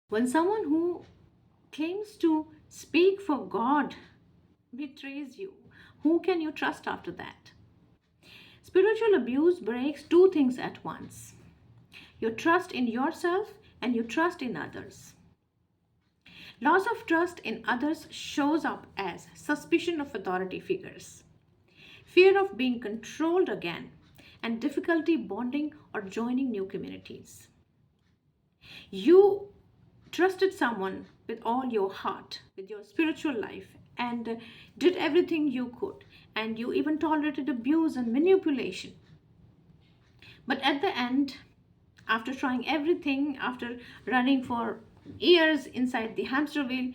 When someone who claims to speak for God betrays you, who can you trust after that? Spiritual abuse breaks two things at once: your trust in yourself and your trust in others. Loss of trust in others shows up as suspicion of authority figures, fear of being controlled again, and difficulty bonding or joining new communities. You trusted someone with all your heart, with your spiritual life, and did everything you could, and you even tolerated abuse and manipulation. But at the end, after trying everything, after running for years inside the hamster wheel,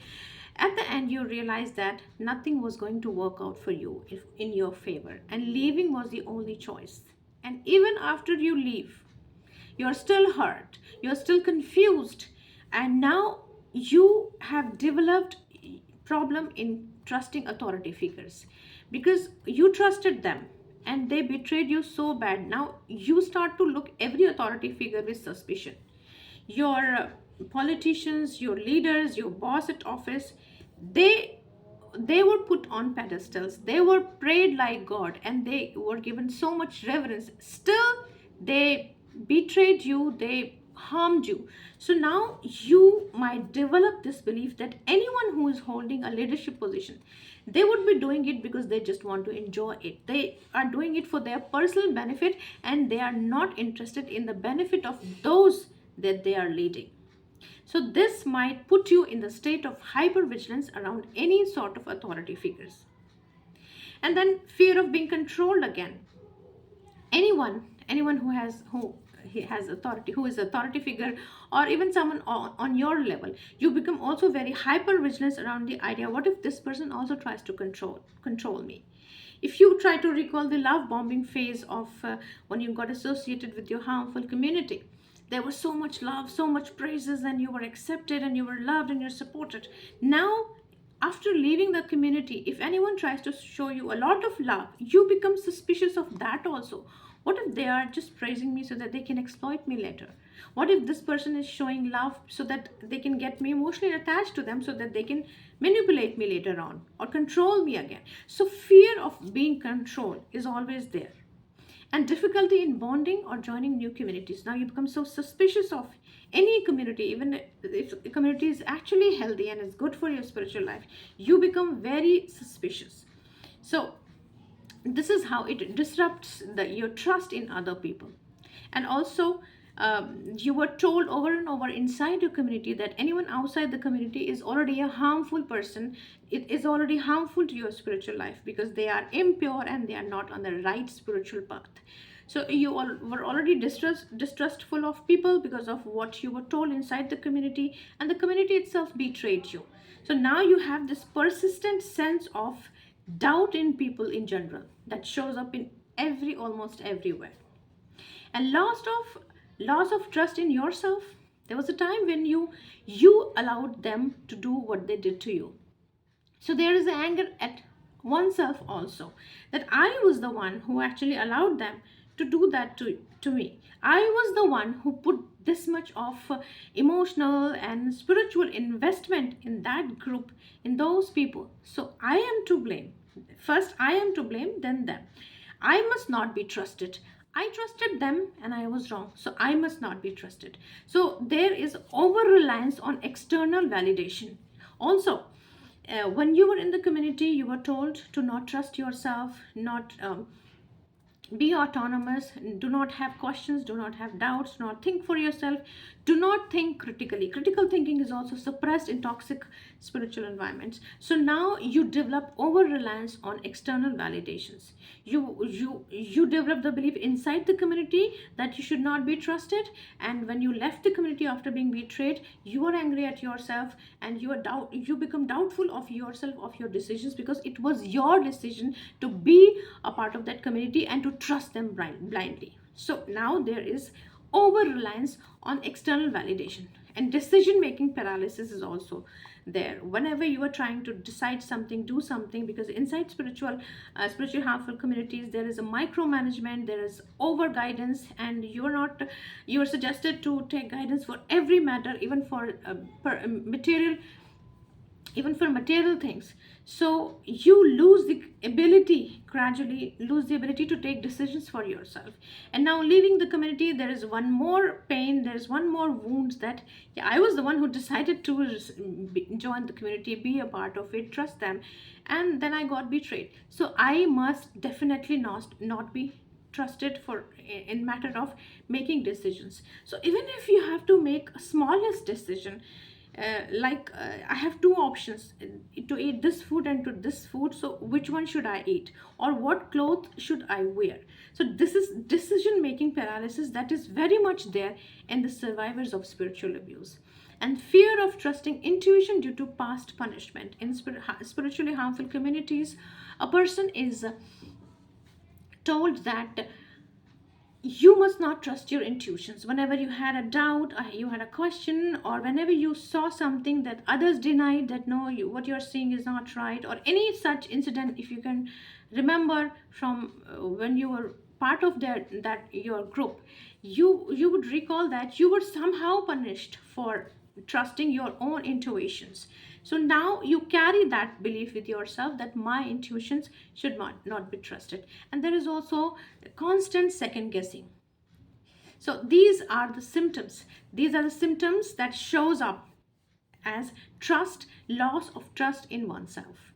at the end you realize that nothing was going to work out for you in your favor, and leaving was the only choice. And even after you leave, you're still hurt, you're still confused, and now you have developed problem in trusting authority figures because you trusted them and they betrayed you so bad. Now you start to look every authority figure with suspicion. Your politicians, your leaders, your boss at office, they they were put on pedestals, they were prayed like god, and they were given so much reverence. Still they betrayed you, they harmed you. So now you might develop this belief that anyone who is holding a leadership position, they would be doing it because they just want to enjoy it, they are doing it for their personal benefit, and they are not interested in the benefit of those that they are leading. So this might put you in the state of hypervigilance around any sort of authority figures. And then fear of being controlled again. Anyone who has authority, who is authority figure, or even someone on your level, you become also very hyper vigilant around the idea, what if this person also tries to control me? If you try to recall the love bombing phase of when you got associated with your harmful community, there was so much love, so much praises, and you were accepted and you were loved and you're supported. Now after leaving the community, if anyone tries to show you a lot of love, you become suspicious of that also. What if they are just praising me so that they can exploit me later? What if this person is showing love so that they can get me emotionally attached to them so that they can manipulate me later on or control me again? So fear of being controlled is always there, and difficulty in bonding or joining new communities. Now you become so suspicious of any community, even if the community is actually healthy and is good for your spiritual life, you become very suspicious. So this is how it disrupts your trust in other people. And also, you were told over and over inside your community that anyone outside the community is already a harmful person. It is already harmful to your spiritual life because they are impure and they are not on the right spiritual path. So you all were already distrustful of people because of what you were told inside the community, and the community itself betrayed you. So now you have this persistent sense of doubt in people in general that shows up in almost everywhere. And loss of trust in yourself. There was a time when you allowed them to do what they did to you. So there is anger at oneself also, that I was the one who actually allowed them to do that to me. I was the one who put this much of emotional and spiritual investment in that group, in those people. So I am to blame. First I am to blame, then them. I must not be trusted. I trusted them and I was wrong. So I must not be trusted. So there is over reliance on external validation. Also, when you were in the community, you were told to not trust yourself, not be autonomous, do not have questions, do not have doubts, do not think for yourself, do not think critically. Critical thinking is also suppressed in toxic spiritual environments. So now you develop over reliance on external validations. You develop the belief inside the community that you should not be trusted, and when you left the community after being betrayed, you are angry at yourself, and you become doubtful of yourself, of your decisions, because it was your decision to be a part of that community and to trust them blindly. So now there is over reliance on external validation. And decision making paralysis is also there whenever you are trying to decide something, do something, because inside spiritual harmful communities there is a micromanagement, there is over guidance, and you are suggested to take guidance for every matter, even for material, even for material things. So you lose the ability, gradually lose the ability to take decisions for yourself. And now leaving the community, there is one more pain, there's one more wound, that yeah, I was the one who decided to join the community, be a part of it, trust them, and then I got betrayed. So I must definitely not be trusted for in matter of making decisions. So even if you have to make a smallest decision, I have two options, to eat this food and to this food. So which one should I eat, or what cloth should I wear? So this is decision making paralysis that is very much there in the survivors of spiritual abuse. And fear of trusting intuition due to past punishment in spiritually harmful communities, a person is told that you must not trust your intuitions. Whenever you had a doubt, you had a question, or whenever you saw something that others denied, that no, what you're seeing is not right, or any such incident, if you can remember from when you were part of that your group, you would recall that you were somehow punished for trusting your own intuitions. So now you carry that belief with yourself, that my intuitions should not be trusted. And there is also constant second guessing. So these are the symptoms that shows up as loss of trust in oneself.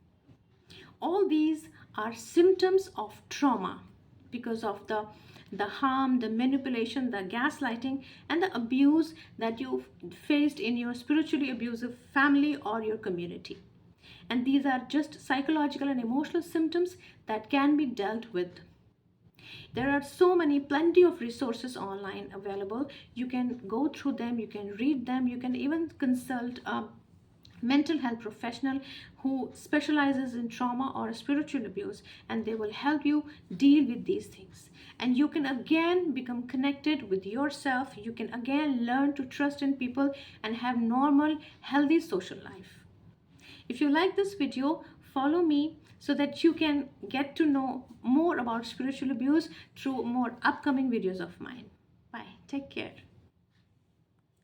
All these are symptoms of trauma because of the harm, the manipulation, the gaslighting, and the abuse that you faced in your spiritually abusive family or your community. And these are just psychological and emotional symptoms that can be dealt with. There are so many, plenty of resources online available. You can go through them, you can read them, you can even consult a mental health professional who specializes in trauma or spiritual abuse, and they will help you deal with these things. And you can again become connected with yourself. You can again learn to trust in people and have normal, healthy social life. If you like this video, follow me so that you can get to know more about spiritual abuse through more upcoming videos of mine. Bye. Take care.